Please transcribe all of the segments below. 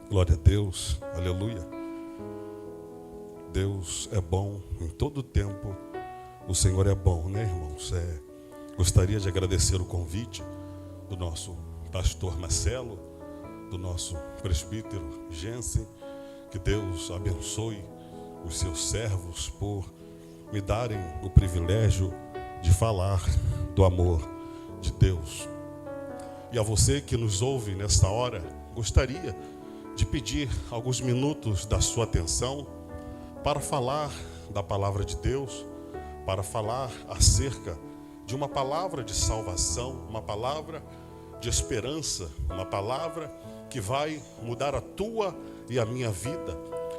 Glória a Deus, aleluia. Deus é bom em todo tempo. O Senhor é bom, né, irmãos? Gostaria de agradecer o convite do nosso pastor Marcelo, do nosso presbítero Jensen. Que Deus abençoe os seus servos por me darem o privilégio de falar do amor de Deus. E a você que nos ouve nesta hora, gostaria de pedir alguns minutos da sua atenção para falar da palavra de Deus, para falar acerca de uma palavra de salvação, uma palavra de esperança, uma palavra que vai mudar a tua e a minha vida,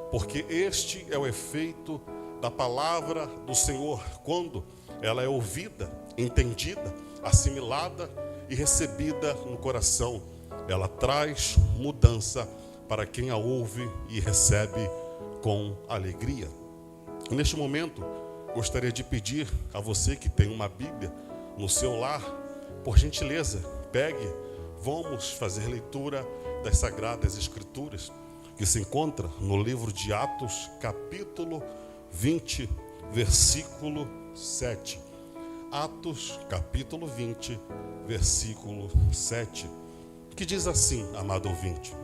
porque este é o efeito da palavra do Senhor, quando ela é ouvida, entendida, assimilada e recebida no coração. Ela traz mudança para quem a ouve e recebe com alegria. Neste momento, gostaria de pedir a você que tem uma Bíblia no seu lar, por gentileza, pegue, vamos fazer leitura das Sagradas Escrituras, que se encontra no livro de Atos, capítulo 20, versículo 7. Atos, capítulo 20, versículo 7, que diz assim, amado ouvinte: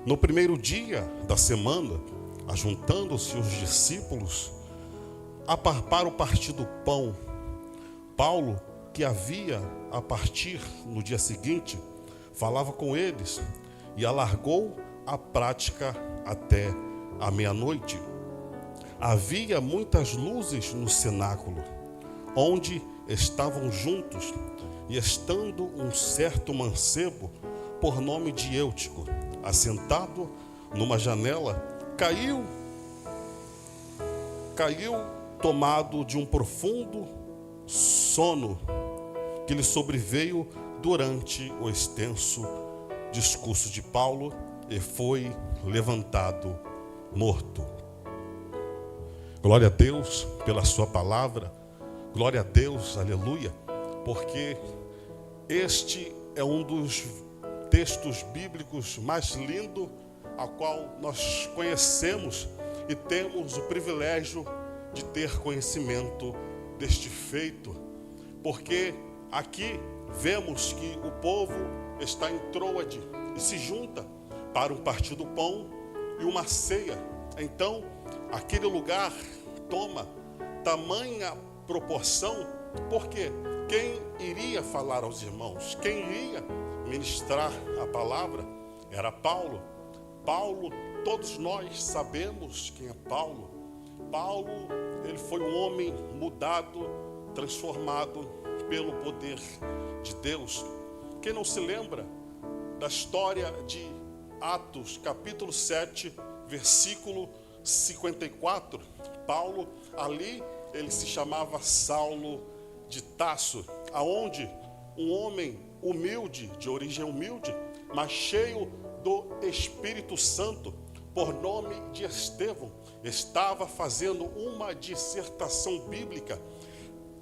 no primeiro dia da semana, ajuntando-se os discípulos para o partir do pão, Paulo, que havia a partir no dia seguinte, falava com eles e alargou a prática até a meia-noite. Havia muitas luzes no cenáculo, onde estavam juntos, e estando um certo mancebo, por nome de Eutico, assentado numa janela, caiu tomado de um profundo sono que lhe sobreveio durante o extenso discurso de Paulo, e foi levantado morto. Glória a Deus pela sua palavra, glória a Deus, aleluia, porque este é um dos textos bíblicos mais lindos ao qual nós conhecemos e temos o privilégio de ter conhecimento deste feito, porque aqui vemos que o povo está em Troade e se junta para um partir do pão e uma ceia. Então, aquele lugar toma tamanha proporção, porque quem iria falar aos irmãos, quem iria ministrar a palavra, era Paulo. Paulo, todos nós sabemos quem é Paulo. Paulo, ele foi um homem mudado, transformado pelo poder de Deus. Quem não se lembra da história de Atos, capítulo 7, versículo 54, Paulo, ali, ele se chamava Saulo de Tarso, aonde um homem humilde, de origem humilde, mas cheio do Espírito Santo, por nome de Estevão, estava fazendo uma dissertação bíblica,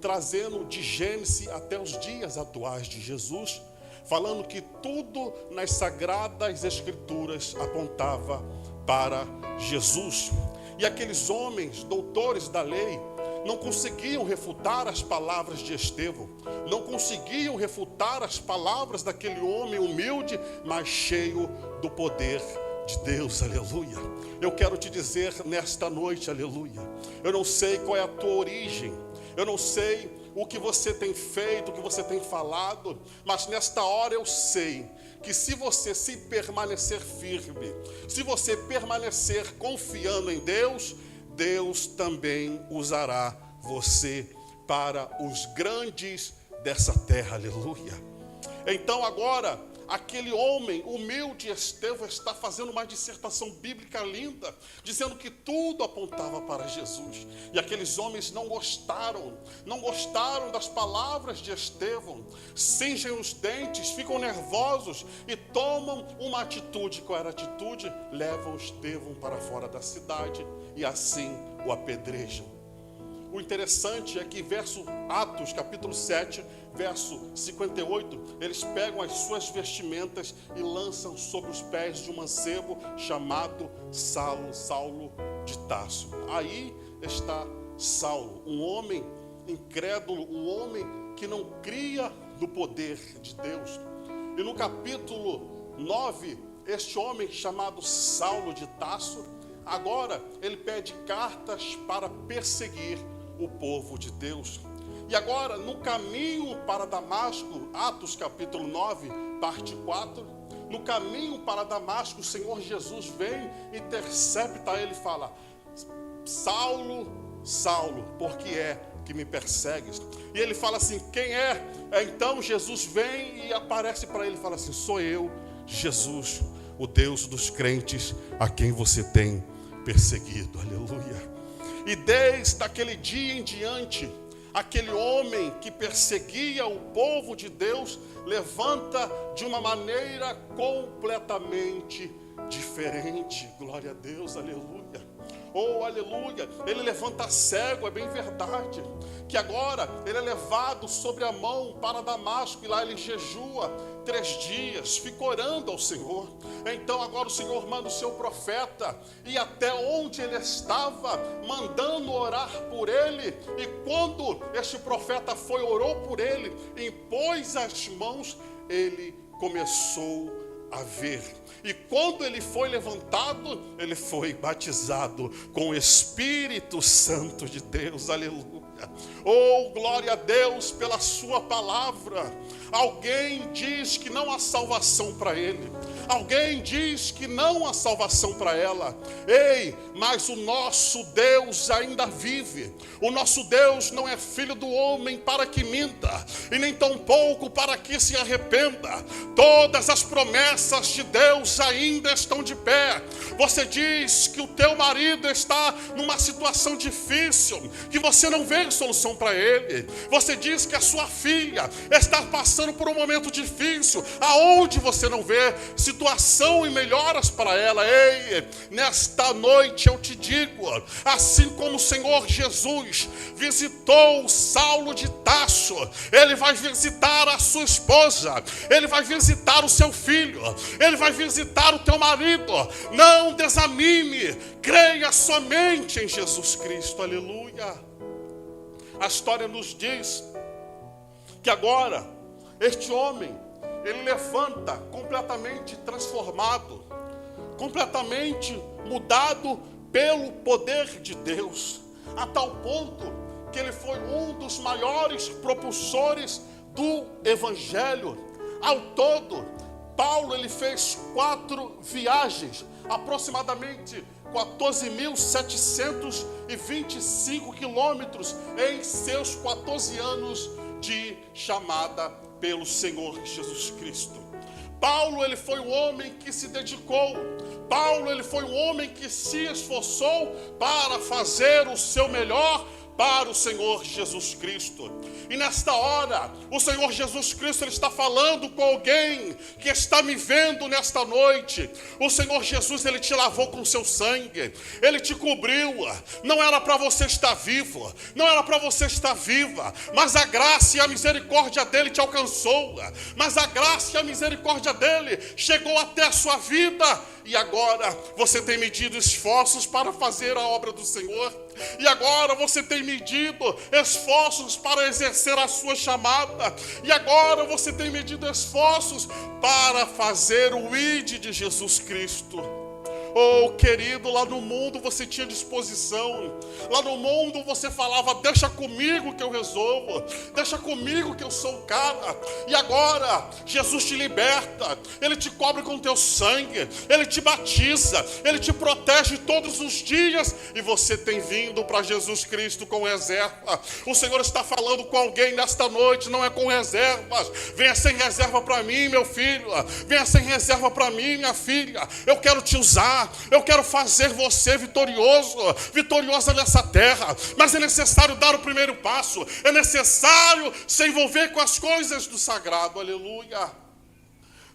trazendo de Gênesis até os dias atuais de Jesus, falando que tudo nas Sagradas Escrituras apontava para Jesus. E aqueles homens, doutores da lei, não conseguiam refutar as palavras de Estevão, não conseguiam refutar as palavras daquele homem humilde, mas cheio do poder de Deus, aleluia. Eu quero te dizer nesta noite, aleluia, eu não sei qual é a tua origem, eu não sei o que você tem feito, o que você tem falado, mas nesta hora eu sei que se você se permanecer firme, se você permanecer confiando em Deus, Deus também usará você para os grandes dessa terra, aleluia. Então agora, aquele homem humilde, Estevão, está fazendo uma dissertação bíblica linda, dizendo que tudo apontava para Jesus. E aqueles homens não gostaram das palavras de Estevão, cingem os dentes, ficam nervosos e tomam uma atitude. Qual era a atitude? Levam Estevão para fora da cidade e assim o apedrejam. o interessante é que Atos capítulo 7, verso 58, eles pegam as suas vestimentas e lançam sobre os pés de um mancebo chamado Saulo de Tarso. Aí está Saulo, um homem incrédulo, um homem que não cria no poder de Deus. E no capítulo 9, este homem chamado Saulo de Tarso, agora ele pede cartas para perseguir o povo de Deus. E agora, no caminho para Damasco, Atos capítulo 9, parte 4, no caminho para Damasco, o Senhor Jesus vem, intercepta ele e fala: Saulo, Saulo, por que é que me persegues? E ele fala assim: quem é? Então Jesus vem e aparece para ele e fala assim: sou eu, Jesus, o Deus dos crentes, a quem você tem perseguido. Aleluia. E desde aquele dia em diante, aquele homem que perseguia o povo de Deus levanta de uma maneira completamente diferente. Glória a Deus, aleluia. Oh, aleluia, ele levanta cego, é bem verdade, que agora ele é levado sobre a mão para Damasco, e lá ele jejua 3 dias, fica orando ao Senhor. Então agora o Senhor manda o seu profeta, e até onde ele estava, mandando orar por ele, e quando este profeta foi, orou por ele, impôs as mãos, ele começou a ver. E quando ele foi levantado, ele foi batizado com o Espírito Santo de Deus. Aleluia. Oh, glória a Deus pela sua palavra. Alguém diz que não há salvação para ele. Alguém diz que não há salvação para ela. Ei, mas o nosso Deus ainda vive. O nosso Deus não é filho do homem para que minta, e nem tampouco para que se arrependa. Todas as promessas de Deus ainda estão de pé. Você diz que o teu marido está numa situação difícil, que você não vê solução para ele. Você diz que a sua filha está passando por um momento difícil, aonde você não vê situação e melhoras para ela. Ei, nesta noite eu te digo, assim como o Senhor Jesus visitou Saulo de Tarso, ele vai visitar a sua esposa, ele vai visitar o seu filho, ele vai visitar o teu marido. Não desanime, creia somente em Jesus Cristo. Aleluia. A história nos diz que agora este homem, ele levanta completamente transformado, completamente mudado pelo poder de Deus, a tal ponto que ele foi um dos maiores propulsores do Evangelho. Ao todo, Paulo ele fez 4 viagens, aproximadamente 14.725 quilômetros em seus 14 anos de chamada pelo Senhor Jesus Cristo. Paulo ele foi um homem que se dedicou. Paulo ele foi um homem que se esforçou para fazer o seu melhor para o Senhor Jesus Cristo. E nesta hora, o Senhor Jesus Cristo ele está falando com alguém que está me vendo nesta noite. O Senhor Jesus, ele te lavou com seu sangue, ele te cobriu. Não era para você estar vivo, não era para você estar viva, mas a graça e a misericórdia dele te alcançou. Mas a graça e a misericórdia dele chegou até a sua vida. E agora você tem medido esforços para fazer a obra do Senhor. E agora você tem medido esforços para exercer a sua chamada. E agora você tem medido esforços para fazer o ID de Jesus Cristo. Oh, querido, lá no mundo você tinha disposição. Lá no mundo você falava: deixa comigo que eu resolvo, deixa comigo que eu sou o cara. E agora Jesus te liberta, ele te cobre com teu sangue, ele te batiza, ele te protege todos os dias. E você tem vindo para Jesus Cristo com reserva. O Senhor está falando com alguém nesta noite, não é com reservas. Venha sem reserva para mim, meu filho. Venha sem reserva para mim, minha filha. Eu quero te usar. Eu quero fazer você vitoriosa nessa terra. Mas é necessário dar o primeiro passo. É necessário se envolver com as coisas do sagrado. Aleluia.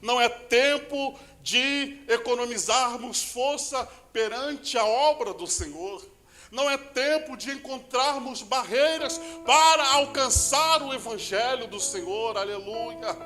Não é tempo de economizarmos força perante a obra do Senhor. Não é tempo de encontrarmos barreiras para alcançar o Evangelho do Senhor, aleluia.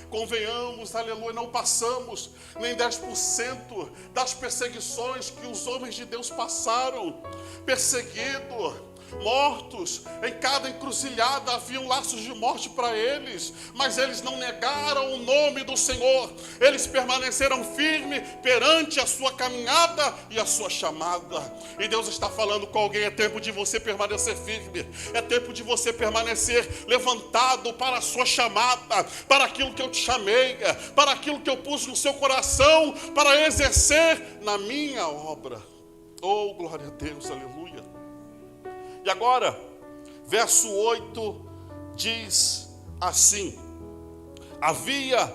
Convenhamos, aleluia, não passamos nem 10% das perseguições que os homens de Deus passaram. Perseguido, mortos, em cada encruzilhada haviam laços de morte para eles, mas eles não negaram o nome do Senhor. Eles permaneceram firmes perante a sua caminhada e a sua chamada. E Deus está falando com alguém: é tempo de você permanecer firme, é tempo de você permanecer levantado para a sua chamada, para aquilo que eu te chamei, para aquilo que eu pus no seu coração para exercer na minha obra. Oh, glória a Deus, aleluia. E agora, verso 8 diz assim: havia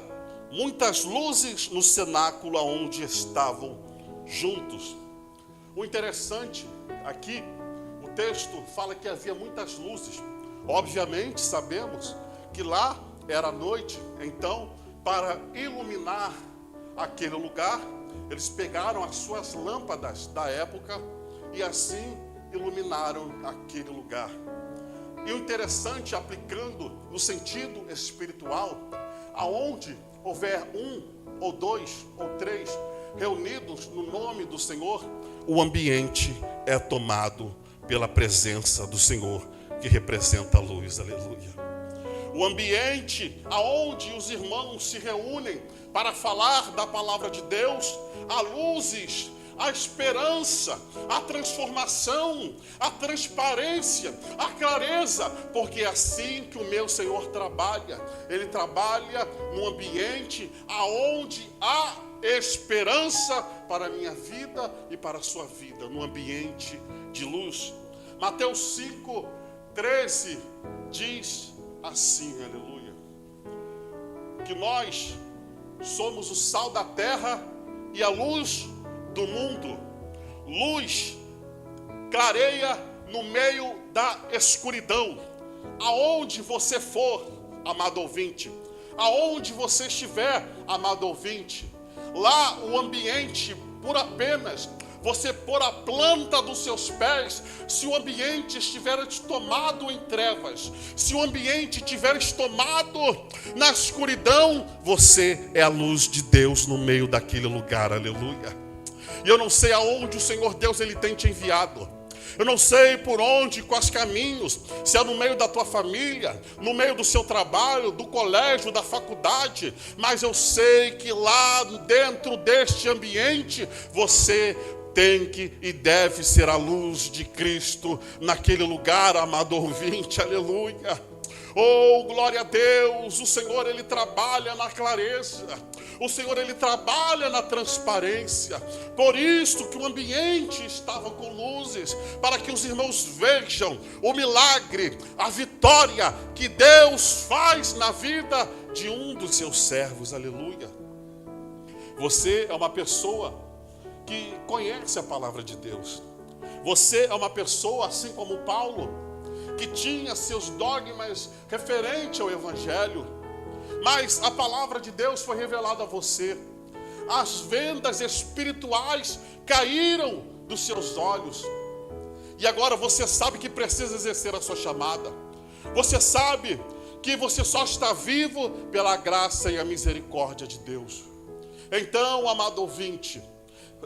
muitas luzes no cenáculo onde estavam juntos. O interessante aqui, o texto fala que havia muitas luzes. Obviamente sabemos que lá era noite, então para iluminar aquele lugar, eles pegaram as suas lâmpadas da época e assim iluminaram aquele lugar. E o interessante, aplicando no sentido espiritual, aonde houver um, ou dois, ou três reunidos no nome do Senhor, o ambiente é tomado pela presença do Senhor, que representa a luz, aleluia. O ambiente aonde os irmãos se reúnem para falar da palavra de Deus, há luzes, a esperança, a transformação, a transparência, a clareza, porque é assim que o meu Senhor trabalha. Ele trabalha num ambiente aonde há esperança para a minha vida e para a sua vida, num ambiente de luz. Mateus 5:13 diz assim, aleluia, que nós somos o sal da terra e a luz do mundo. Luz clareia no meio da escuridão. Aonde você for, amado ouvinte, aonde você estiver, amado ouvinte, lá o ambiente, por apenas você pôr a planta dos seus pés, se o ambiente estiver tomado em trevas, se o ambiente estiver tomado na escuridão, você é a luz de Deus no meio daquele lugar, aleluia. E eu não sei aonde o Senhor Deus Ele tem te enviado. Eu não sei por onde, quais caminhos, se é no meio da tua família, no meio do seu trabalho, do colégio, da faculdade, mas eu sei que lá dentro deste ambiente, você tem que e deve ser a luz de Cristo naquele lugar, amado ouvinte, aleluia. Oh, glória a Deus, o Senhor Ele trabalha na clareza, o Senhor Ele trabalha na transparência. Por isso que o ambiente estava com luzes, para que os irmãos vejam o milagre, a vitória que Deus faz na vida de um dos seus servos, aleluia. Você é uma pessoa que conhece a palavra de Deus. Você é uma pessoa, assim como Paulo, que tinha seus dogmas referente ao Evangelho, mas a palavra de Deus foi revelada a você. As vendas espirituais caíram dos seus olhos, e agora você sabe que precisa exercer a sua chamada. Você sabe que você só está vivo pela graça e a misericórdia de Deus. Então, amado ouvinte,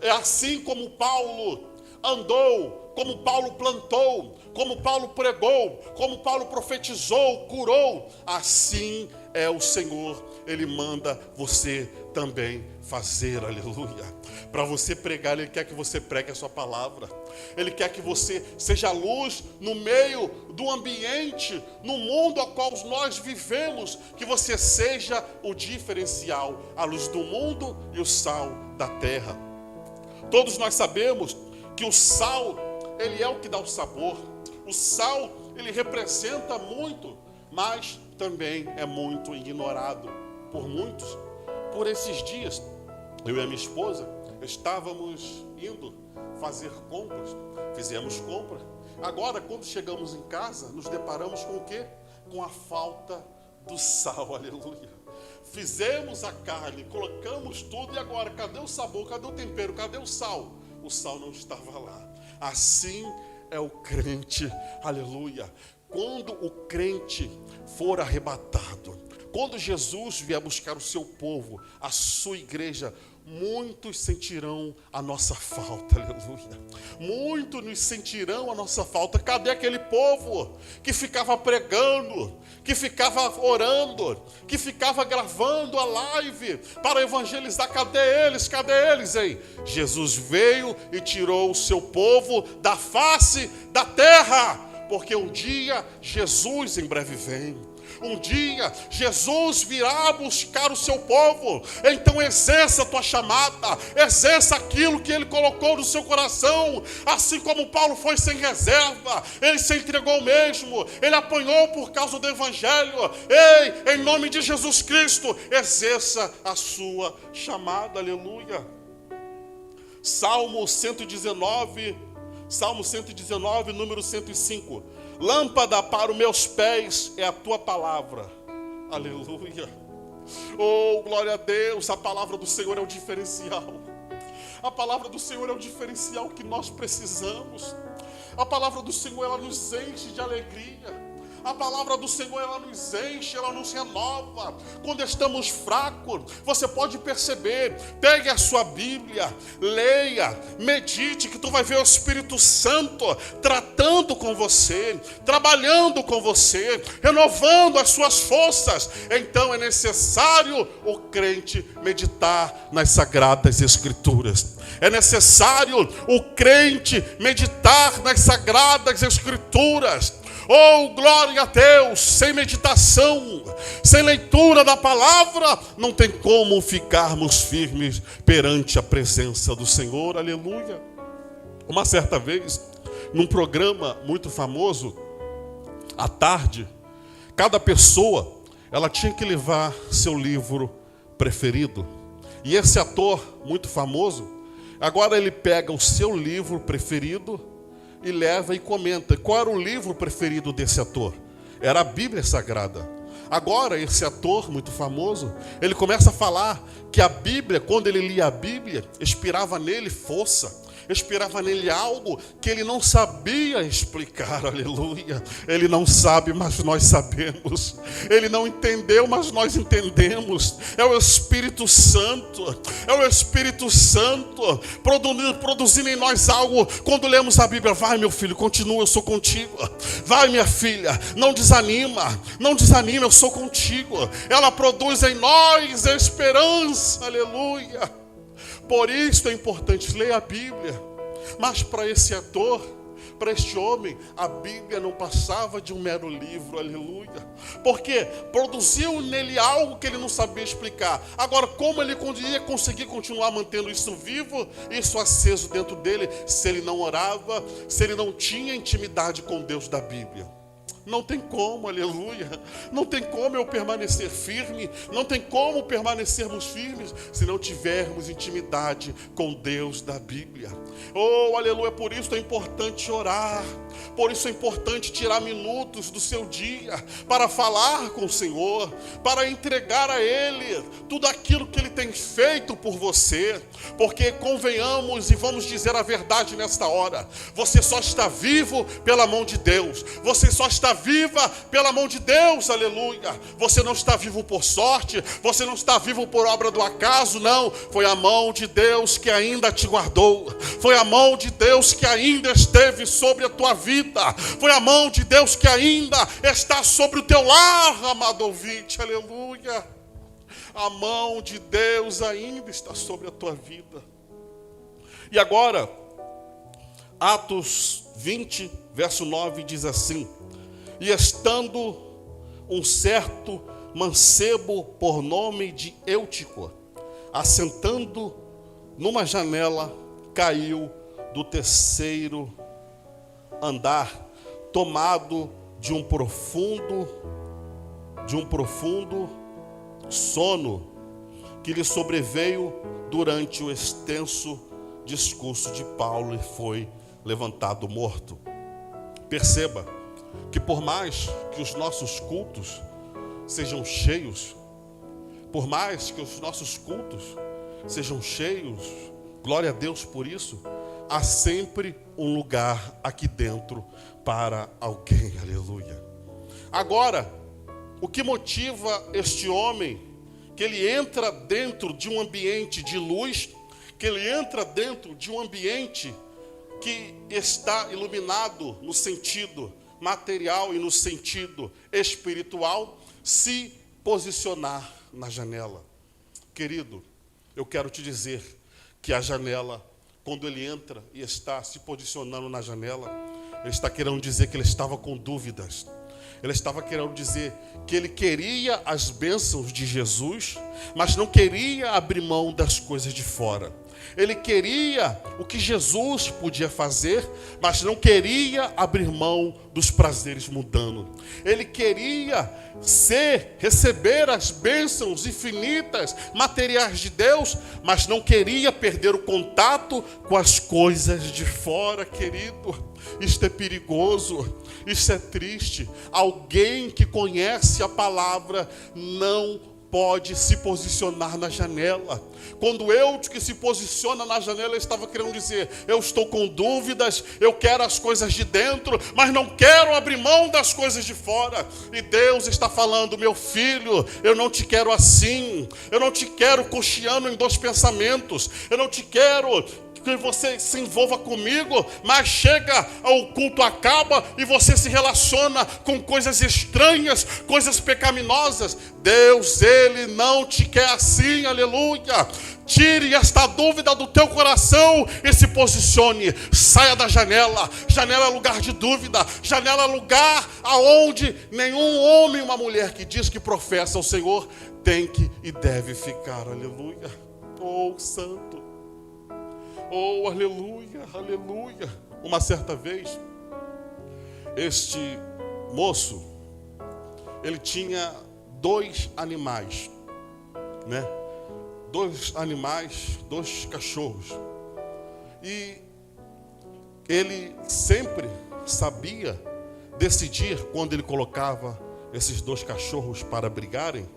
é assim como Paulo andou, como Paulo plantou, como Paulo pregou, como Paulo profetizou, curou, assim é o Senhor. Ele manda você também fazer, aleluia. Para você pregar, Ele quer que você pregue a sua palavra. Ele quer que você seja luz no meio do ambiente, no mundo ao qual nós vivemos, que você seja o diferencial, a luz do mundo e o sal da terra. Todos nós sabemos que o sal, ele é o que dá o sabor. O sal, ele representa muito, mas também é muito ignorado por muitos. Por esses dias, eu e a minha esposa estávamos indo fazer compras, fizemos compras. Agora, quando chegamos em casa, nos deparamos com o quê? Com a falta do sal, aleluia. Fizemos a carne, colocamos tudo, e agora, cadê o sabor, cadê o tempero, cadê o sal? O sal não estava lá. Assim é o crente, aleluia. Quando o crente for arrebatado, quando Jesus vier buscar o seu povo, a sua igreja, muitos sentirão a nossa falta, aleluia. Muitos nos sentirão a nossa falta. Cadê aquele povo que ficava pregando, que ficava orando, que ficava gravando a live para evangelizar? Cadê eles? Cadê eles, hein? Jesus veio e tirou o seu povo da face da terra, porque um dia Jesus em breve vem. Um dia Jesus virá buscar o seu povo. Então exerça a tua chamada, exerça aquilo que Ele colocou no seu coração. Assim como Paulo foi sem reserva, ele se entregou mesmo, ele apanhou por causa do Evangelho. Ei, em nome de Jesus Cristo, exerça a sua chamada, aleluia. Salmo 119, número 105. Lâmpada para os meus pés é a tua palavra. Aleluia. Oh, glória a Deus. A palavra do Senhor é o diferencial. A palavra do Senhor é o diferencial que nós precisamos. A palavra do Senhor, ela nos enche de alegria. A palavra do Senhor, ela nos enche, ela nos renova. Quando estamos fracos, você pode perceber. Pegue a sua Bíblia, leia, medite, que tu vai ver o Espírito Santo tratando com você, trabalhando com você, renovando as suas forças. Então é necessário o crente meditar nas Sagradas Escrituras. É necessário o crente meditar nas Sagradas Escrituras. Oh, glória a Deus! Sem meditação, sem leitura da palavra, não tem como ficarmos firmes perante a presença do Senhor, aleluia. Uma certa vez, num programa muito famoso, à tarde, cada pessoa, ela tinha que levar seu livro preferido. E esse ator muito famoso, agora ele pega o seu livro preferido e leva e comenta. Qual era o livro preferido desse ator? Era a Bíblia Sagrada. Agora esse ator muito famoso, ele começa a falar que a Bíblia, quando ele lia a Bíblia, inspirava nele força, inspirava nele algo que ele não sabia explicar, aleluia. Ele não sabe, mas nós sabemos. Ele não entendeu, mas nós entendemos. É o Espírito Santo, é o Espírito Santo produzindo em nós algo. Quando lemos a Bíblia, vai meu filho, continua, eu sou contigo. Vai minha filha, não desanima, eu sou contigo. Ela produz em nós a esperança, aleluia. Por isso é importante ler a Bíblia. Mas para esse ator, para este homem, a Bíblia não passava de um mero livro, aleluia. Porque produziu nele algo que ele não sabia explicar. Agora, como ele ia conseguir continuar mantendo isso vivo, isso aceso dentro dele, se ele não orava, se ele não tinha intimidade com Deus da Bíblia? Não tem como, aleluia. Não tem como eu permanecer firme. Não tem como permanecermos firmes se não tivermos intimidade com Deus da Bíblia. Oh, aleluia. Por isso é importante orar. Por isso é importante tirar minutos do seu dia para falar com o Senhor, para entregar a Ele tudo aquilo que Ele tem feito por você. Porque convenhamos e vamos dizer a verdade nesta hora. Você só está vivo pela mão de Deus. Você só está viva pela mão de Deus, aleluia. Você não está vivo por sorte, você não está vivo por obra do acaso, não. Foi a mão de Deus que ainda te guardou. Foi a mão de Deus que ainda esteve sobre a tua vida. Foi a mão de Deus que ainda está sobre o teu lar, amado ouvinte, aleluia. A mão de Deus ainda está sobre a tua vida. E agora, Atos 20, verso 9 diz assim: e estando um certo mancebo por nome de Eutico, assentando numa janela, caiu do terceiro andar, tomado de um profundo sono que lhe sobreveio durante o extenso discurso de Paulo e foi levantado morto. Perceba que por mais que os nossos cultos sejam cheios, por mais que os nossos cultos sejam cheios, glória a Deus por isso, há sempre um lugar aqui dentro para alguém. Aleluia. Agora, o que motiva este homem, que ele entra dentro de um ambiente de luz, que ele entra dentro de um ambiente que está iluminado no sentido material e no sentido espiritual, se posicionar na janela. Querido, eu quero te dizer que a janela, quando ele entra e está se posicionando na janela, ele está querendo dizer que ele estava com dúvidas. Ele estava querendo dizer que ele queria as bênçãos de Jesus, mas não queria abrir mão das coisas de fora. Ele queria o que Jesus podia fazer, mas não queria abrir mão dos prazeres mundanos. Ele queria receber as bênçãos infinitas, materiais de Deus, mas não queria perder o contato com as coisas de fora, querido. Isto é perigoso, isso é triste. Alguém que conhece a palavra não pode se posicionar na janela. Quando eu que se posiciona na janela, eu estava querendo dizer, eu estou com dúvidas, eu quero as coisas de dentro, mas não quero abrir mão das coisas de fora. E Deus está falando, meu filho, eu não te quero assim, eu não te quero cocheando em dois pensamentos, eu não te quero que você se envolva comigo, mas chega, o culto acaba e você se relaciona com coisas estranhas, coisas pecaminosas. Deus, Ele não te quer assim, aleluia. Tire esta dúvida do teu coração e se posicione. Saia da janela. Janela é lugar de dúvida. Janela é lugar aonde nenhum homem e uma mulher que diz que professa o Senhor tem que e deve ficar, aleluia. Oh, santo. Oh, aleluia, aleluia. Uma certa vez, este moço, ele tinha 2 animais, né? 2 animais, 2 cachorros. E ele sempre sabia decidir, quando ele colocava esses 2 cachorros para brigarem,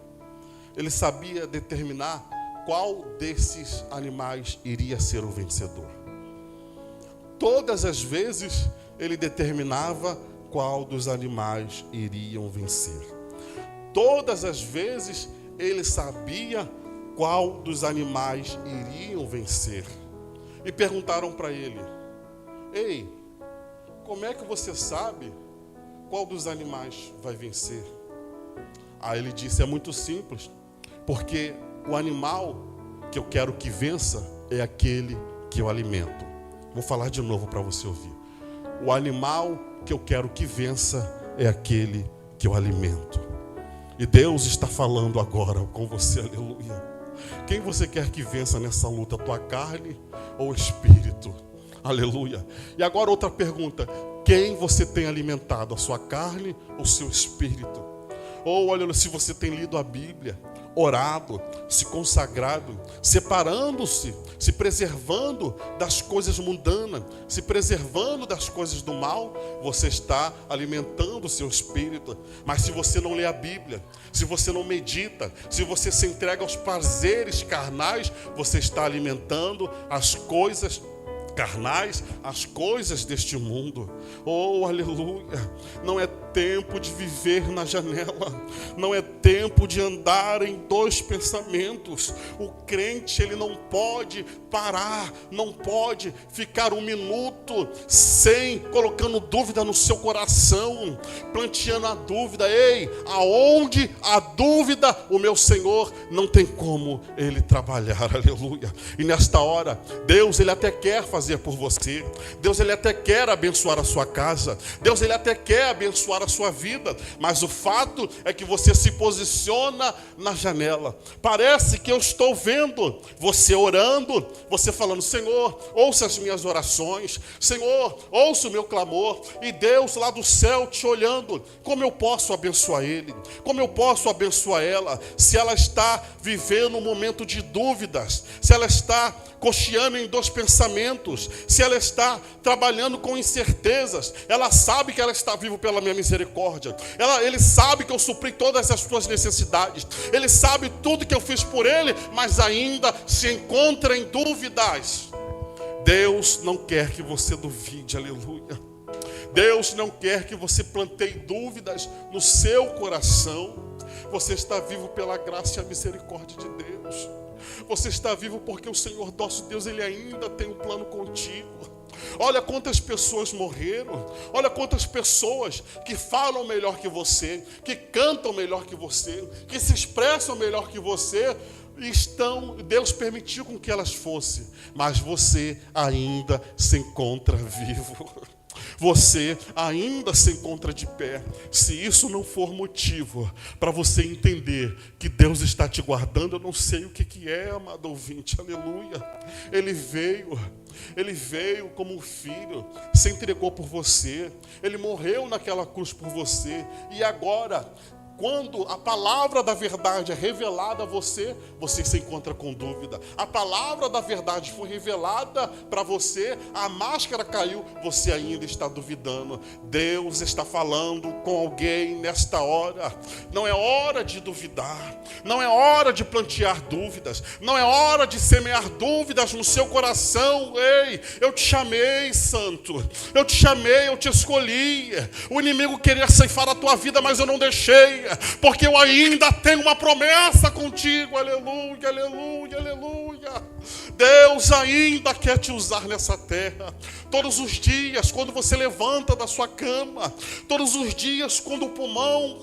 ele sabia determinar qual desses animais iria ser o vencedor. Todas as vezes ele determinava qual dos animais iriam vencer. Todas as vezes ele sabia qual dos animais iriam vencer. E perguntaram para ele: ei, como é que você sabe qual dos animais vai vencer? Aí ele disse: é muito simples, porque o animal que eu quero que vença é aquele que eu alimento. Vou falar de novo para você ouvir. O animal que eu quero que vença é aquele que eu alimento. E Deus está falando agora com você, aleluia. Quem você quer que vença nessa luta? Tua carne ou o espírito? Aleluia. E agora outra pergunta: quem você tem alimentado? A sua carne ou o seu espírito? Ou olha, se você tem lido a Bíblia, orado, se consagrado, separando-se, se preservando das coisas mundanas, se preservando das coisas do mal, você está alimentando o seu espírito. Mas se você não lê a Bíblia, se você não medita, se você se entrega aos prazeres carnais, você está alimentando as coisas carnais, as coisas deste mundo. Oh, aleluia. Não é tempo de viver na janela. Não é tempo de andar em dois pensamentos. O crente, ele não pode parar, não pode ficar um minuto sem colocando dúvida no seu coração, planteando a dúvida. Ei, aonde a dúvida, o meu Senhor não tem como ele trabalhar. Aleluia. E nesta hora, Deus, ele até quer fazer por você. Deus, ele até quer abençoar a sua casa. Deus, ele até quer abençoar a sua vida. Mas o fato é que você se posiciona na janela. Parece que eu estou vendo você orando, você falando: Senhor, ouça as minhas orações. Senhor, ouça o meu clamor. E Deus lá do céu te olhando. Como eu posso abençoar ele? Como eu posso abençoar ela? Se ela está vivendo um momento de dúvidas, se ela está cocheando em dois pensamentos, se ela está trabalhando com incertezas, ela sabe que ela está viva pela minha misericórdia. Ele sabe que eu supri todas as suas necessidades. Ele sabe tudo que eu fiz por ele, mas ainda se encontra em dúvidas. Deus não quer que você duvide, aleluia. Deus não quer que você planteie dúvidas no seu coração. Você está vivo pela graça e a misericórdia de Deus. Você está vivo porque o Senhor nosso Deus, Ele ainda tem um plano contigo. Olha quantas pessoas morreram. Olha quantas pessoas que falam melhor que você, que cantam melhor que você, que se expressam melhor que você, Deus permitiu com que elas fossem, mas você ainda se encontra vivo. Você ainda se encontra de pé. Se isso não for motivo para você entender que Deus está te guardando, eu não sei o que é, amado ouvinte, aleluia. Ele veio como um filho, se entregou por você, Ele morreu naquela cruz por você, e agora, quando a palavra da verdade é revelada a você, você se encontra com dúvida. A palavra da verdade foi revelada para você, a máscara caiu, você ainda está duvidando. Deus está falando com alguém nesta hora. Não é hora de duvidar, não é hora de plantear dúvidas, não é hora de semear dúvidas no seu coração. Ei, eu te chamei, santo, eu te chamei, eu te escolhi. O inimigo queria ceifar a tua vida, mas eu não deixei, porque eu ainda tenho uma promessa contigo, aleluia, aleluia, aleluia. Deus ainda quer te usar nessa terra. Todos os dias, quando você levanta da sua cama, todos os dias, quando o pulmão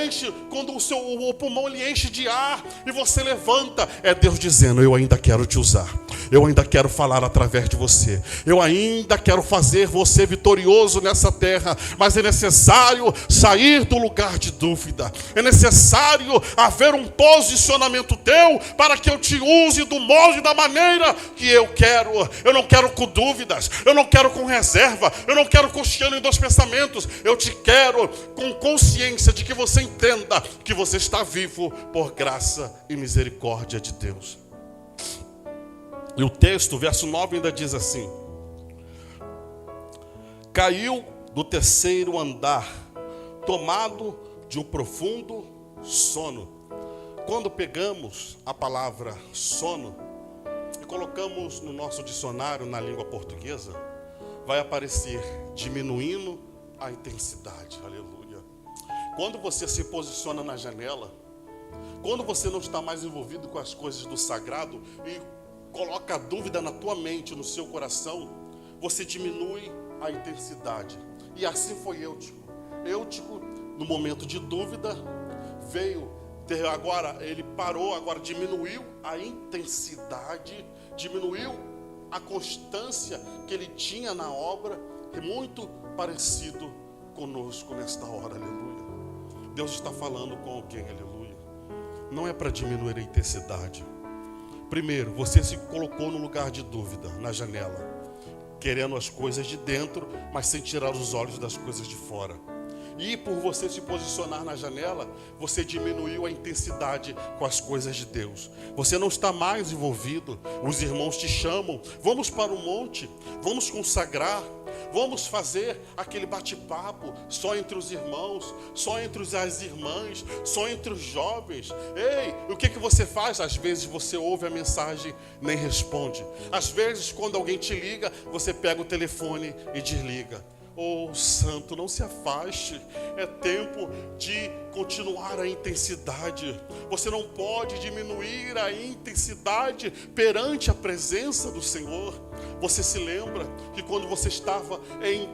enche, quando o pulmão ele enche de ar e você levanta, é Deus dizendo: eu ainda quero te usar, eu ainda quero falar através de você, eu ainda quero fazer você vitorioso nessa terra, mas é necessário sair do lugar de dúvida, é necessário haver um posicionamento teu para que eu te use do modo e da maneira que eu quero. Eu não quero com dúvidas, eu não quero com reserva, eu não quero cocheando em dois pensamentos, eu te quero com consciência de que você entenda que você está vivo por graça e misericórdia de Deus. E o texto, verso 9 ainda diz assim: caiu do terceiro andar, tomado de um profundo sono. Quando pegamos a palavra sono e colocamos no nosso dicionário na língua portuguesa, vai aparecer diminuindo a intensidade, aleluia. Quando você se posiciona na janela, quando você não está mais envolvido com as coisas do sagrado e coloca a dúvida na tua mente, no seu coração, você diminui a intensidade. E assim foi Eutico. Eutico, no momento de dúvida, ele parou, agora diminuiu a intensidade, diminuiu a constância que ele tinha na obra, que é muito parecido conosco nesta hora, aleluia. Deus está falando com alguém, aleluia. Não é para diminuir a intensidade. Primeiro, você se colocou no lugar de dúvida, na janela, querendo as coisas de dentro, mas sem tirar os olhos das coisas de fora. E por você se posicionar na janela, você diminuiu a intensidade com as coisas de Deus. Você não está mais envolvido. Os irmãos te chamam: vamos para o monte, vamos consagrar, vamos fazer aquele bate-papo só entre os irmãos, só entre as irmãs, só entre os jovens. Ei, o que você faz? Às vezes você ouve a mensagem, nem responde. Às vezes, quando alguém te liga, você pega o telefone e desliga. Oh, santo, não se afaste. É tempo de continuar a intensidade. Você não pode diminuir a intensidade perante a presença do Senhor. Você se lembra que quando você estava em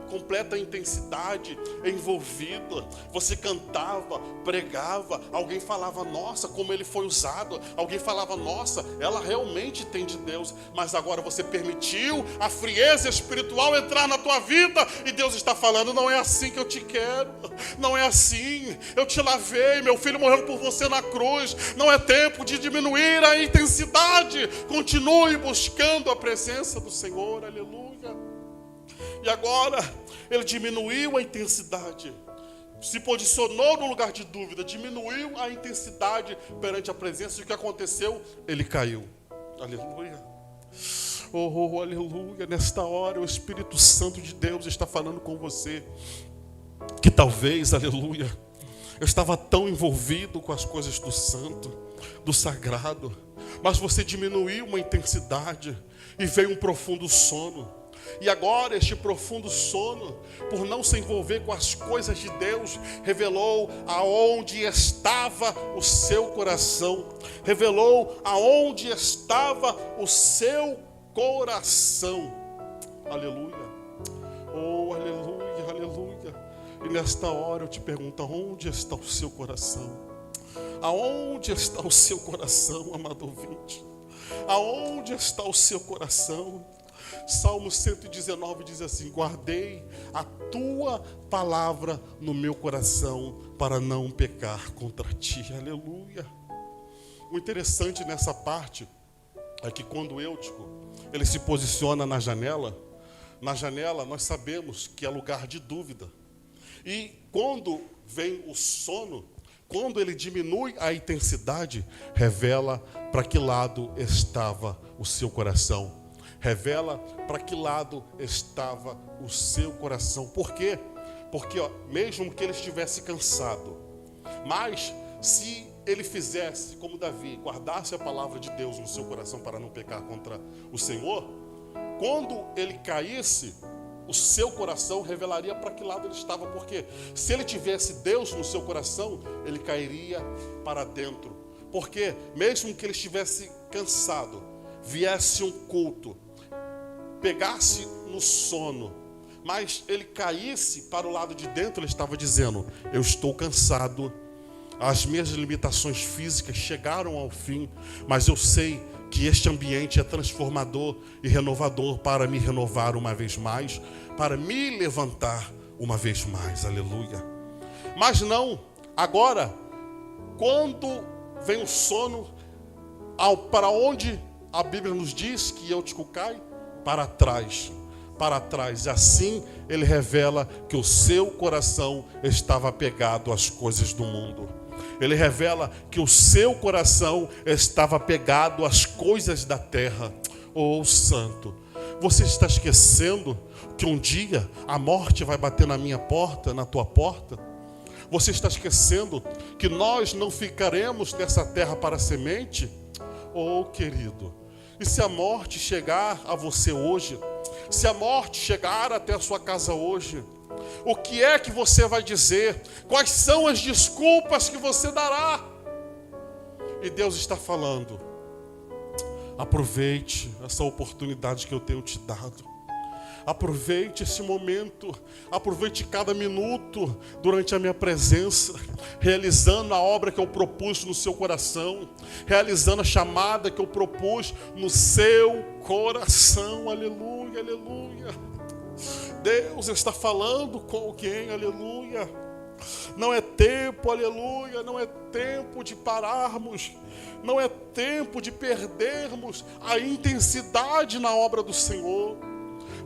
completa intensidade, envolvido, você cantava, pregava, alguém falava: nossa, como ele foi usado. Alguém falava: nossa, ela realmente tem de Deus. Mas agora você permitiu a frieza espiritual entrar na tua vida, e Deus está falando: não é assim que eu te quero, não é assim. Eu te lavei, meu filho morreu por você na cruz. Não é tempo de diminuir a intensidade. Continue buscando a presença do Senhor, aleluia. E agora ele diminuiu a intensidade, se posicionou no lugar de dúvida, diminuiu a intensidade perante a presença. E o que aconteceu? Ele caiu, aleluia. Oh, aleluia. Nesta hora o Espírito Santo de Deus está falando com você, que talvez, aleluia, eu estava tão envolvido com as coisas do santo, do sagrado, mas você diminuiu uma intensidade e veio um profundo sono. E agora este profundo sono, por não se envolver com as coisas de Deus, revelou aonde estava o seu coração. Revelou aonde estava o seu coração. Aleluia. Oh, aleluia, aleluia. E nesta hora eu te pergunto, aonde está o seu coração? Aonde está o seu coração, amado ouvinte? Aonde está o seu coração? Salmo 119 diz assim: guardei a tua palavra no meu coração para não pecar contra ti. Aleluia. O interessante nessa parte é que quando Eutico ele se posiciona na janela nós sabemos que é lugar de dúvida. E quando vem o sono, quando ele diminui a intensidade, revela para que lado estava o seu coração. Revela para que lado estava o seu coração. Por quê? Porque mesmo que ele estivesse cansado, mas se ele fizesse como Davi, guardasse a palavra de Deus no seu coração para não pecar contra o Senhor, quando ele caísse, o seu coração revelaria para que lado ele estava. Porque se ele tivesse Deus no seu coração, ele cairia para dentro. Porque mesmo que ele estivesse cansado, viesse um culto, pegasse no sono, mas ele caísse para o lado de dentro, ele estava dizendo: eu estou cansado, as minhas limitações físicas chegaram ao fim, mas eu sei que este ambiente é transformador e renovador para me renovar uma vez mais, para me levantar uma vez mais. Aleluia. Mas não, agora, quando vem o sono, para onde a Bíblia nos diz que Eutico cai? Para trás. E assim ele revela que o seu coração estava apegado às coisas do mundo. Ele revela que o seu coração estava apegado às coisas da terra. Oh, santo, você está esquecendo que um dia a morte vai bater na minha porta, na tua porta? Você está esquecendo que nós não ficaremos nessa terra para semente? Oh, querido, e se a morte chegar a você hoje, se a morte chegar até a sua casa hoje, o que é que você vai dizer? Quais são as desculpas que você dará? E Deus está falando: aproveite essa oportunidade que eu tenho te dado. Aproveite esse momento, aproveite cada minuto durante a minha presença, realizando a obra que eu propus no seu coração, realizando a chamada que eu propus no seu coração. Aleluia, aleluia. Deus está falando com alguém, aleluia. Não é tempo, aleluia, não é tempo de pararmos, não é tempo de perdermos a intensidade na obra do Senhor.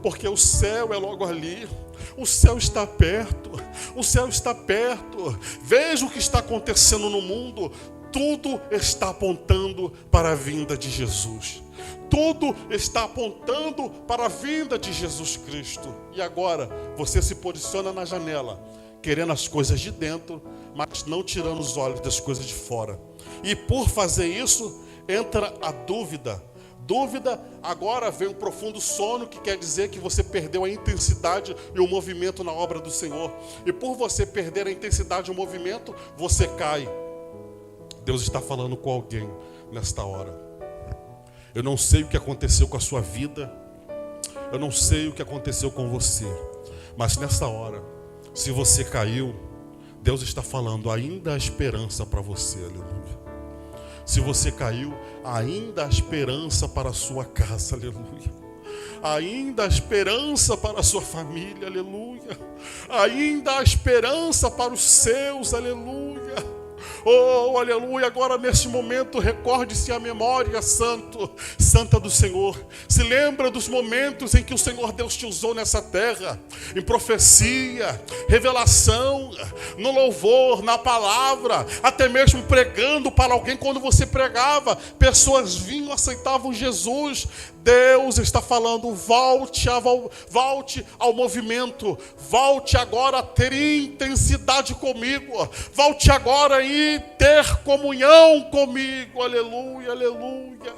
Porque o céu é logo ali, o céu está perto, o céu está perto. Veja o que está acontecendo no mundo, tudo está apontando para a vinda de Jesus. Tudo está apontando para a vinda de Jesus Cristo. E agora, você se posiciona na janela, querendo as coisas de dentro, mas não tirando os olhos das coisas de fora. E por fazer isso, entra a dúvida. Dúvida, agora vem um profundo sono, que quer dizer que você perdeu a intensidade e o movimento na obra do Senhor. E por você perder a intensidade e o movimento, você cai. Deus está falando com alguém nesta hora. Eu não sei o que aconteceu com a sua vida, eu não sei o que aconteceu com você, mas nessa hora, se você caiu, Deus está falando: ainda há esperança para você, aleluia. Se você caiu, ainda há esperança para a sua casa, aleluia. Ainda há esperança para a sua família, aleluia. Ainda há esperança para os seus, aleluia. Oh, aleluia. Agora neste momento, recorde-se a memória santa do Senhor. Se lembra dos momentos em que o Senhor Deus te usou nessa terra, em profecia, revelação, no louvor, na palavra, até mesmo pregando para alguém. Quando você pregava, pessoas vinham, aceitavam Jesus. Deus está falando: volte ao movimento, volte agora a ter intensidade comigo, volte agora a ir e ter comunhão comigo. Aleluia, aleluia.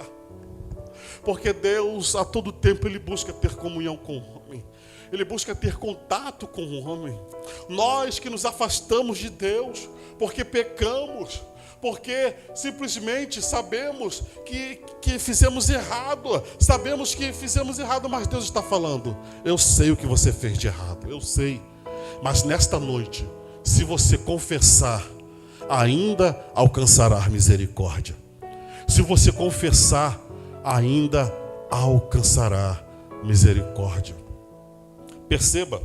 Porque Deus, a todo tempo, Ele busca ter comunhão com o homem. Ele busca ter contato com o homem. Nós que nos afastamos de Deus, porque pecamos, porque simplesmente sabemos que fizemos errado. Sabemos que fizemos errado, mas Deus está falando: eu sei o que você fez de errado, eu sei. Mas nesta noite, se você confessar, ainda alcançará misericórdia. Se você confessar, ainda alcançará misericórdia. Perceba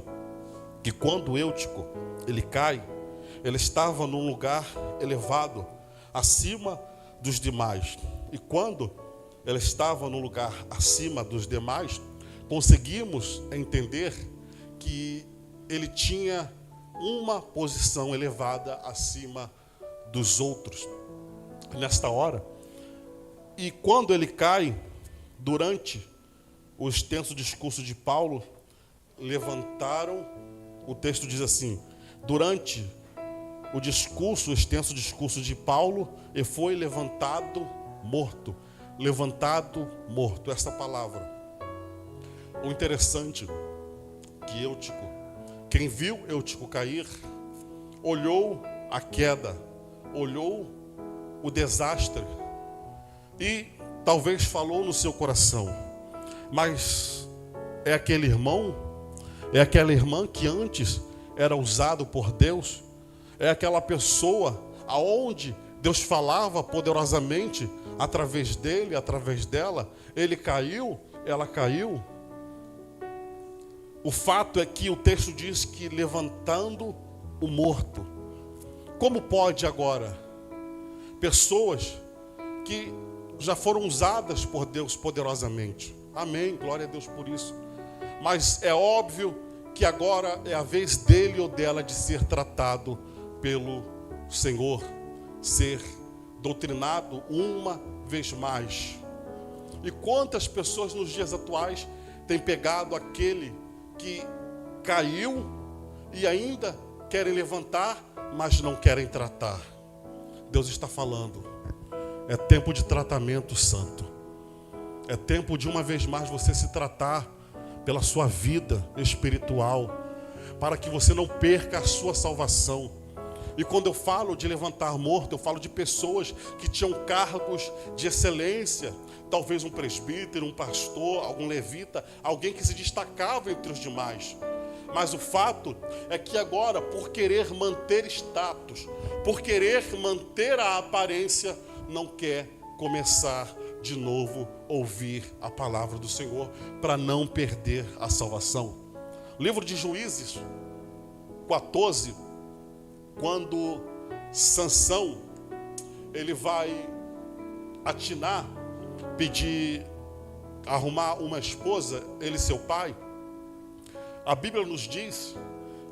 que quando Eutico ele cai, ele estava num lugar elevado, acima dos demais. E quando ele estava num lugar acima dos demais, conseguimos entender que ele tinha uma posição elevada acima dos outros. Nesta hora, e quando ele cai, durante o extenso discurso de Paulo, levantaram, o texto diz assim: durante o extenso discurso de Paulo, ele foi levantado morto. Levantado morto, essa palavra. O interessante que Eutico, quem viu Eutico cair, olhou a queda, olhou o desastre e talvez falou no seu coração: mas é aquele irmão, é aquela irmã que antes era usado por Deus, é aquela pessoa aonde Deus falava poderosamente através dele, através dela. Ele caiu, ela caiu. O fato é que o texto diz que levantando o morto. Como pode agora pessoas que já foram usadas por Deus poderosamente? Amém, glória a Deus por isso. Mas é óbvio que agora é a vez dele ou dela de ser tratado pelo Senhor, ser doutrinado uma vez mais. E quantas pessoas nos dias atuais têm pegado aquele que caiu e ainda querem levantar, mas não querem tratar? Deus está falando: é tempo de tratamento santo. É tempo de uma vez mais você se tratar pela sua vida espiritual, para que você não perca a sua salvação. E quando eu falo de levantar morto, eu falo de pessoas que tinham cargos de excelência, talvez um presbítero, um pastor, algum levita, alguém que se destacava entre os demais. Mas o fato é que agora, por querer manter status, por querer manter a aparência, não quer começar de novo a ouvir a palavra do Senhor, para não perder a salvação. Livro de Juízes 14, quando Sansão ele vai atinar, arrumar uma esposa, ele e seu pai, a Bíblia nos diz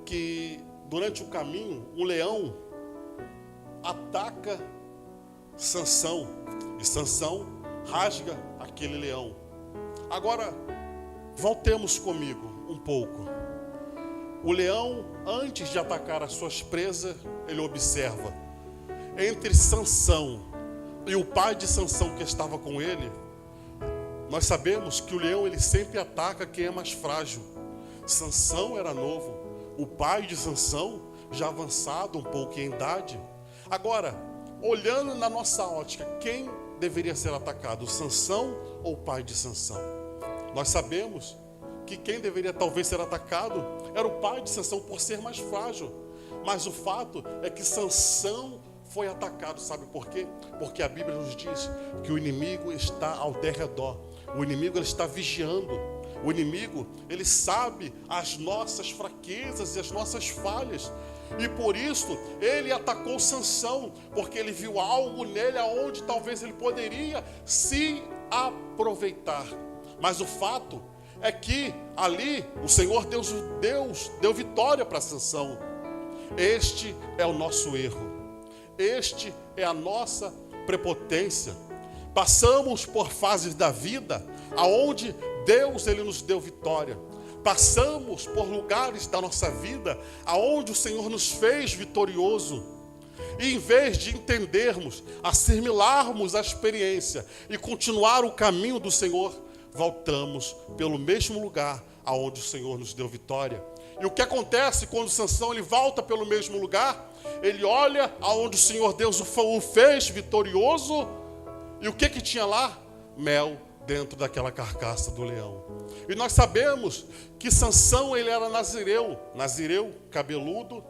que durante o caminho um leão ataca Sansão, e Sansão rasga aquele leão. Agora voltemos comigo um pouco. O leão, antes de atacar as suas presas, ele observa. Entre Sansão e o pai de Sansão que estava com ele, nós sabemos que o leão ele sempre ataca quem é mais frágil. Sansão era novo, o pai de Sansão já avançado um pouco em idade. Agora, olhando na nossa ótica, quem deveria ser atacado, Sansão ou o pai de Sansão? Nós sabemos que quem deveria talvez ser atacado era o pai de Sansão, por ser mais frágil. Mas o fato é que Sansão foi atacado. Sabe por quê? Porque a Bíblia nos diz que o inimigo está ao derredor. O inimigo ele está vigiando. O inimigo ele sabe as nossas fraquezas e as nossas falhas. E por isso ele atacou Sansão, porque ele viu algo nele aonde talvez ele poderia se aproveitar. Mas o fato é que ali o Senhor Deus deu vitória para Sansão. Este é o nosso erro. Este é a nossa prepotência. Passamos por fases da vida aonde Deus ele nos deu vitória. Passamos por lugares da nossa vida aonde o Senhor nos fez vitorioso. E em vez de entendermos, assimilarmos a experiência e continuar o caminho do Senhor, voltamos pelo mesmo lugar aonde o Senhor nos deu vitória. E o que acontece quando Sansão ele volta pelo mesmo lugar? Ele olha aonde o Senhor Deus o fez vitorioso. E o que tinha lá? Mel dentro daquela carcaça do leão. E nós sabemos que Sansão ele era nazireu, cabeludo,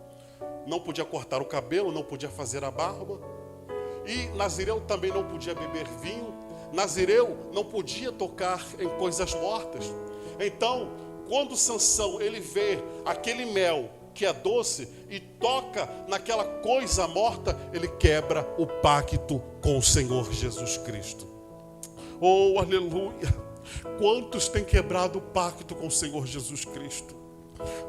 não podia cortar o cabelo, não podia fazer a barba. E nazireu também não podia beber vinho. Nazireu não podia tocar em coisas mortas. Então, quando Sansão ele vê aquele mel que é doce e toca naquela coisa morta, ele quebra o pacto com o Senhor Jesus Cristo. Oh, aleluia! Quantos têm quebrado o pacto com o Senhor Jesus Cristo?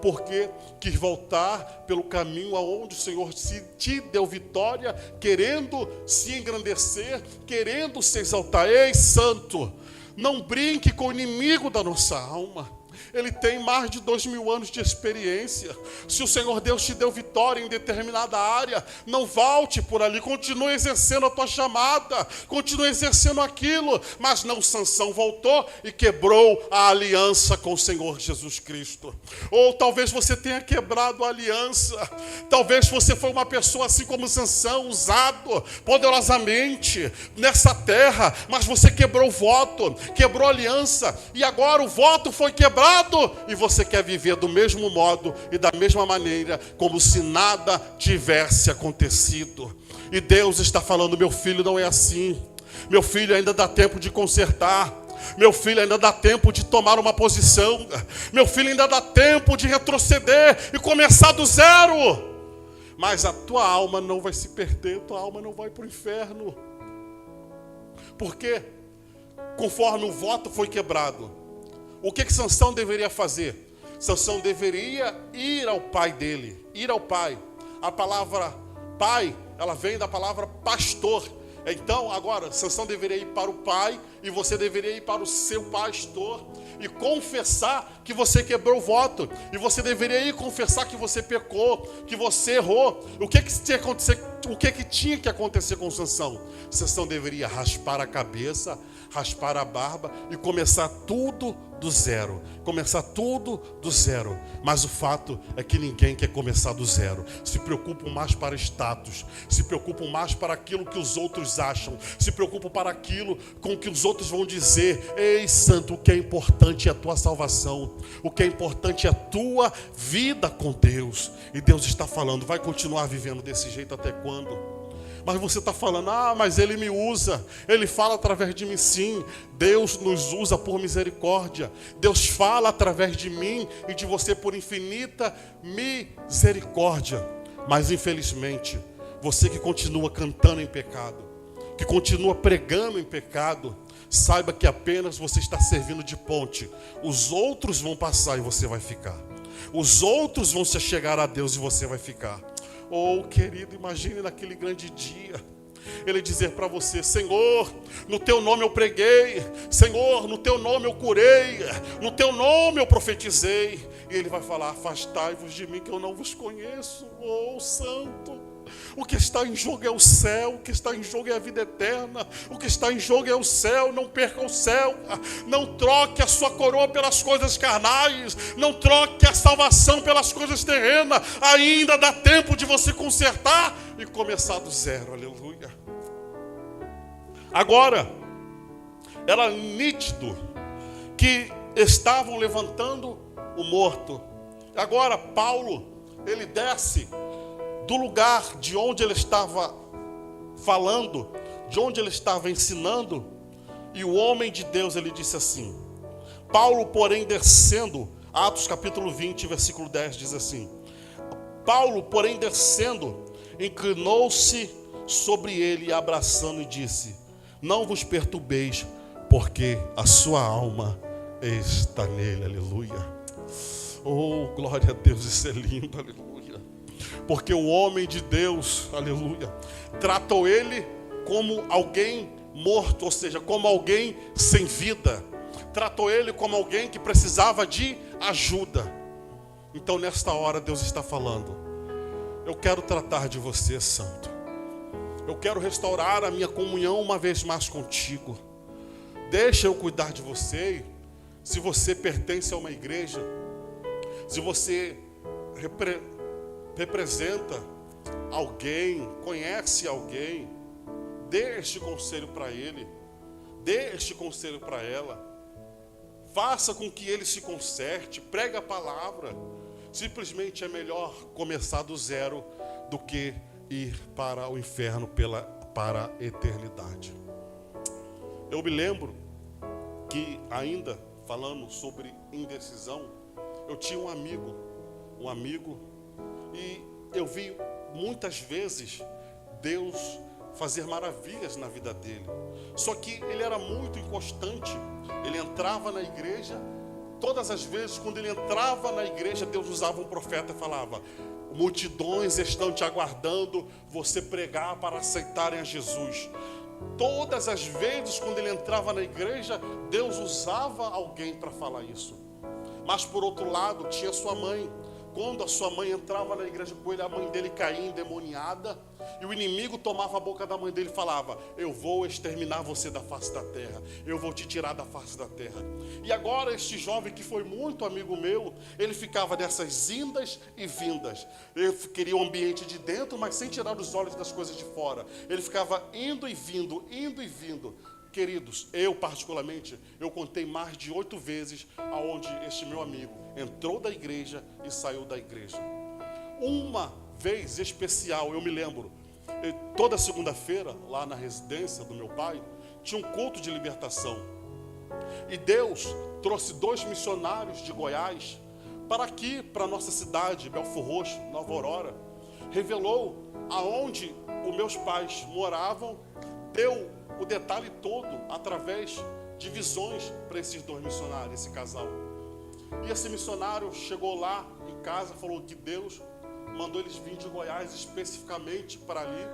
Porque quis voltar pelo caminho aonde o Senhor te deu vitória, querendo se engrandecer, querendo se exaltar. Ei, santo, não brinque com o inimigo da nossa alma. Ele tem mais de 2000 anos de experiência. Se o Senhor Deus te deu vitória em determinada área, não volte por ali, continue exercendo a tua chamada, continue exercendo aquilo. Mas não, Sansão voltou e quebrou a aliança com o Senhor Jesus Cristo. Ou talvez você tenha quebrado a aliança. Talvez você foi uma pessoa assim como Sansão, usado poderosamente nessa terra, mas você quebrou o voto, quebrou a aliança, e agora o voto foi quebrado. E você quer viver do mesmo modo e da mesma maneira, como se nada tivesse acontecido. E Deus está falando: meu filho, não é assim. Meu filho, ainda dá tempo de consertar. Meu filho, ainda dá tempo de tomar uma posição. Meu filho, ainda dá tempo de retroceder e começar do zero. Mas a tua alma não vai se perder, tua alma não vai para o inferno. Porque conforme o voto foi quebrado, o que Sansão deveria fazer? Sansão deveria ir ao pai dele, ir ao pai. A palavra pai, ela vem da palavra pastor. Então, agora, Sansão deveria ir para o pai e você deveria ir para o seu pastor e confessar que você quebrou o voto. E você deveria ir confessar que você pecou, que você errou. O que tinha que acontecer com Sansão? Sansão deveria raspar a cabeça, raspar a barba e começar tudo do zero. Começar tudo do zero. Mas o fato é que ninguém quer começar do zero. Se preocupam mais para status, se preocupam mais para aquilo que os outros acham, se preocupam para aquilo com que os outros vão dizer. Ei, santo, o que é importante é a tua salvação. O que é importante é a tua vida com Deus. E Deus está falando: vai continuar vivendo desse jeito até quando? Mas você está falando: mas Ele me usa, Ele fala através de mim. Sim, Deus nos usa por misericórdia. Deus fala através de mim e de você por infinita misericórdia. Mas infelizmente, você que continua cantando em pecado, que continua pregando em pecado, saiba que apenas você está servindo de ponte. Os outros vão passar e você vai ficar. Os outros vão se chegar a Deus e você vai ficar. Oh, querido, imagine naquele grande dia Ele dizer para você: Senhor, no teu nome eu preguei, Senhor, no teu nome eu curei, no teu nome eu profetizei. E Ele vai falar: afastai-vos de mim que eu não vos conheço. Oh, santo, o que está em jogo é o céu, o que está em jogo é a vida eterna, o que está em jogo é o céu. Não perca o céu, não troque a sua coroa pelas coisas carnais, não troque a salvação pelas coisas terrenas. Ainda dá tempo de você consertar e começar do zero, aleluia. Agora, era nítido que estavam levantando o morto. Agora Paulo, ele desce do lugar de onde ele estava falando, de onde ele estava ensinando, e o homem de Deus, ele disse assim: Paulo, porém, descendo, Atos capítulo 20, versículo 10, diz assim: Paulo, porém, descendo, inclinou-se sobre ele, abraçando, e disse: não vos perturbeis, porque a sua alma está nele, aleluia. Oh, glória a Deus, isso é lindo, aleluia. Porque o homem de Deus, aleluia, tratou ele como alguém morto, ou seja, como alguém sem vida. Tratou ele como alguém que precisava de ajuda. Então nesta hora Deus está falando: eu quero tratar de você, santo. Eu quero restaurar a minha comunhão uma vez mais contigo. Deixa eu cuidar de você. Se você pertence a uma igreja, se você representa alguém, conhece alguém, dê este conselho para ele, dê este conselho para ela. Faça com que ele se conserte, pregue a palavra. Simplesmente é melhor começar do zero do que ir para o inferno para a eternidade. Eu me lembro que, ainda falando sobre indecisão, eu tinha um amigo, e eu vi muitas vezes Deus fazer maravilhas na vida dele. Só que ele era muito inconstante. Ele entrava na igreja, todas as vezes quando ele entrava na igreja, Deus usava um profeta e falava: multidões estão te aguardando você pregar para aceitarem a Jesus. Todas as vezes quando ele entrava na igreja, Deus usava alguém para falar isso. Mas por outro lado, tinha sua mãe. Quando a sua mãe entrava na igreja com ele, a mãe dele caía endemoniada, e o inimigo tomava a boca da mãe dele e falava: eu vou exterminar você da face da terra, eu vou te tirar da face da terra. E agora este jovem, que foi muito amigo meu, ele ficava dessas indas e vindas. Ele queria o ambiente de dentro, mas sem tirar os olhos das coisas de fora. Ele ficava indo e vindo, indo e vindo. Queridos, eu particularmente, eu contei mais de 8 vezes aonde este meu amigo entrou da igreja e saiu da igreja. Uma vez especial, eu me lembro, toda segunda-feira, lá na residência do meu pai, tinha um culto de libertação. E Deus trouxe 2 missionários de Goiás para aqui, para a nossa cidade, Belfor Roxo, Nova Aurora. Revelou aonde os meus pais moravam, deu o detalhe todo através de visões para esses 2 missionários, esse casal. E esse missionário chegou lá em casa, falou que Deus mandou eles vir de Goiás especificamente para ali.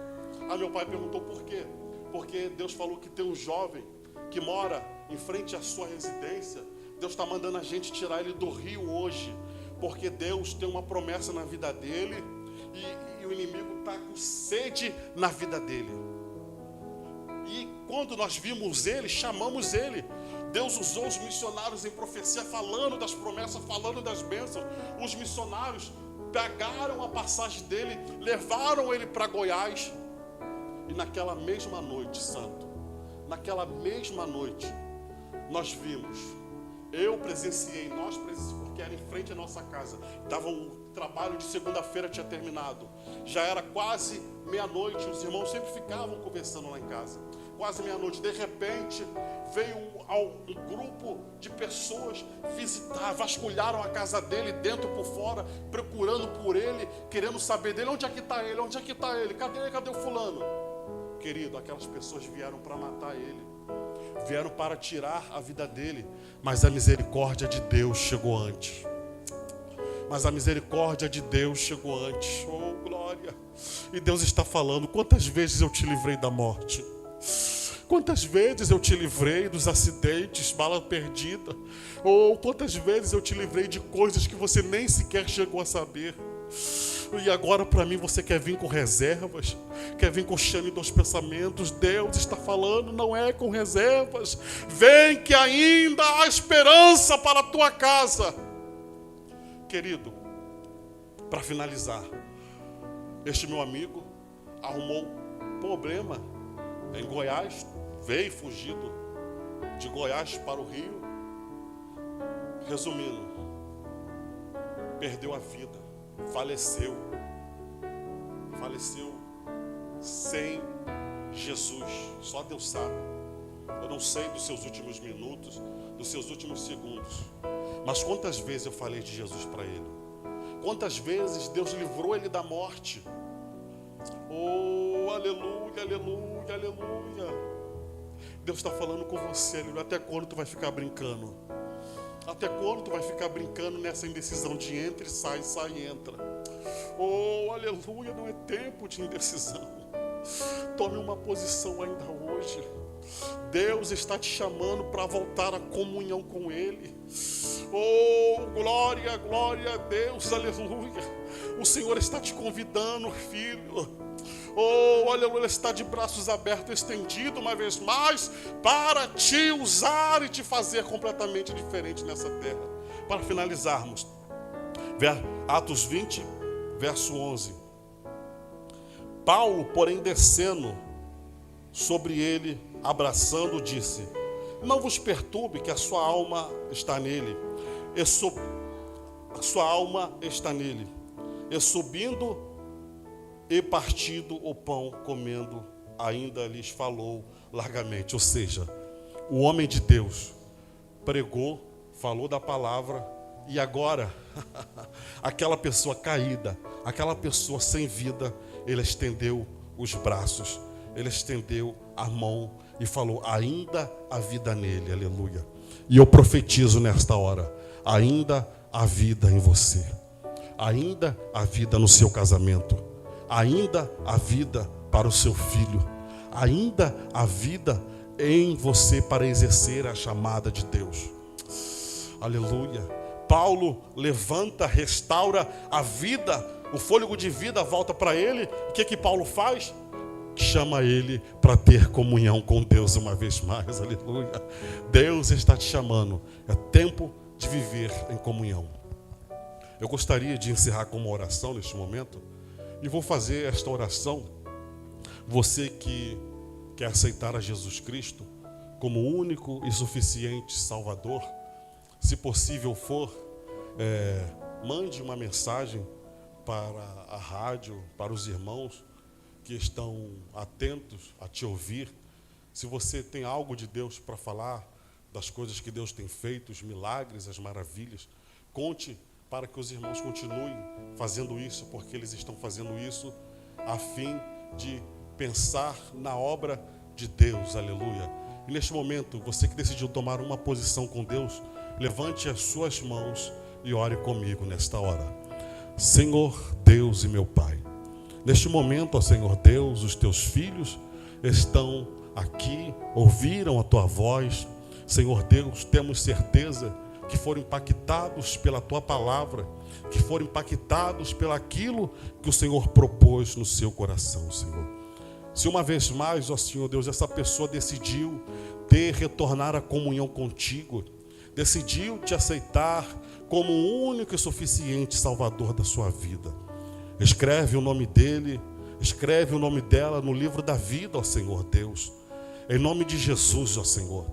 Aí meu pai perguntou por quê? Porque Deus falou que tem um jovem que mora em frente à sua residência. Deus está mandando a gente tirar ele do rio hoje, porque Deus tem uma promessa na vida dele e o inimigo está com sede na vida dele. E quando nós vimos ele, chamamos ele. Deus usou os missionários em profecia, falando das promessas, falando das bênçãos. Os missionários pegaram a passagem dele, levaram ele para Goiás. E naquela mesma noite, santo, naquela mesma noite, nós vimos, eu presenciei, nós presenciamos, porque era em frente à nossa casa. O trabalho de segunda-feira tinha terminado. Já era quase meia-noite, os irmãos sempre ficavam conversando lá em casa. Quase meia-noite, de repente, veio um grupo de pessoas visitar, vasculharam a casa dele, dentro por fora, procurando por ele, querendo saber dele: onde é que está ele, onde é que está ele, cadê o fulano? Querido, aquelas pessoas vieram para matar ele, vieram para tirar a vida dele, mas a misericórdia de Deus chegou antes. Mas a misericórdia de Deus chegou antes. Oh, glória! E Deus está falando: quantas vezes eu te livrei da morte? Quantas vezes eu te livrei dos acidentes, bala perdida? Ou quantas vezes eu te livrei de coisas que você nem sequer chegou a saber? E agora para mim você quer vir com reservas? Quer vir com chame dos pensamentos? Deus está falando: não é com reservas. Vem que ainda há esperança para a tua casa. Querido, para finalizar, este meu amigo arrumou problema em Goiás, veio fugido de Goiás para o Rio. Resumindo, perdeu a vida, faleceu sem Jesus. Só Deus sabe. Eu não sei dos seus últimos minutos, dos seus últimos segundos, mas quantas vezes eu falei de Jesus para ele? Quantas vezes Deus livrou ele da morte? Oh, aleluia, aleluia, aleluia. Deus está falando com você, aleluia. Até quando tu vai ficar brincando? Até quando tu vai ficar brincando nessa indecisão de entra e sai, entra? Oh, aleluia, não é tempo de indecisão. Tome uma posição ainda hoje. Deus está te chamando para voltar à comunhão com Ele. Oh, glória, glória a Deus, aleluia. O Senhor está te convidando, filho. Oh, olha, Ele está de braços abertos, estendido uma vez mais, para te usar e te fazer completamente diferente nessa terra. Para finalizarmos, Atos 20, verso 11. Paulo, porém, descendo sobre ele, abraçando, disse: não vos perturbe, que a sua alma está nele. A sua alma está nele. E subindo e partido o pão, comendo, ainda lhes falou largamente. Ou seja, o homem de Deus pregou, falou da palavra, e agora, aquela pessoa caída, aquela pessoa sem vida, ele estendeu os braços, ele estendeu a mão e falou: ainda há vida nele, aleluia. E eu profetizo nesta hora: ainda há vida em você, ainda há vida no seu casamento, ainda há vida para o seu filho, ainda há vida em você para exercer a chamada de Deus, aleluia. Paulo levanta, restaura a vida, o fôlego de vida volta para ele. O que Paulo faz? Chama ele para ter comunhão com Deus uma vez mais, aleluia. Deus está te chamando, é tempo de viver em comunhão. Eu gostaria de encerrar com uma oração neste momento, e vou fazer esta oração. Você que quer aceitar a Jesus Cristo como único e suficiente Salvador, se possível for, mande uma mensagem para a rádio, para os irmãos que estão atentos a te ouvir. Se você tem algo de Deus para falar, das coisas que Deus tem feito, os milagres, as maravilhas, conte para que os irmãos continuem fazendo isso, porque eles estão fazendo isso a fim de pensar na obra de Deus, aleluia. E neste momento, você que decidiu tomar uma posição com Deus, levante as suas mãos e ore comigo nesta hora. Senhor Deus e meu Pai, neste momento, ó Senhor Deus, os teus filhos estão aqui, ouviram a tua voz. Senhor Deus, temos certeza que foram impactados pela tua palavra, que foram impactados pelaquilo que o Senhor propôs no seu coração, Senhor. Se uma vez mais, ó Senhor Deus, essa pessoa decidiu retornar à comunhão contigo, decidiu te aceitar como o único e suficiente Salvador da sua vida, escreve o nome dele, escreve o nome dela no livro da vida, ó Senhor Deus, em nome de Jesus, ó Senhor.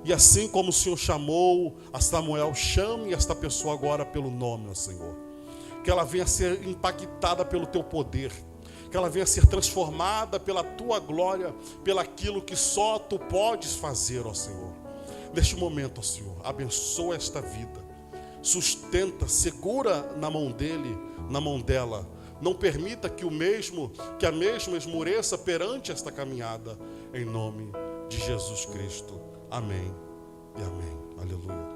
E assim como o Senhor chamou a Samuel, chame esta pessoa agora pelo nome, ó Senhor. Que ela venha a ser impactada pelo teu poder, que ela venha a ser transformada pela tua glória, pelaquilo que só tu podes fazer, ó Senhor. Neste momento, ó Senhor, abençoa esta vida, sustenta, segura na mão dele, na mão dela. Não permita que a mesma esmoreça perante esta caminhada, em nome de Jesus Cristo. Amém e amém. Aleluia.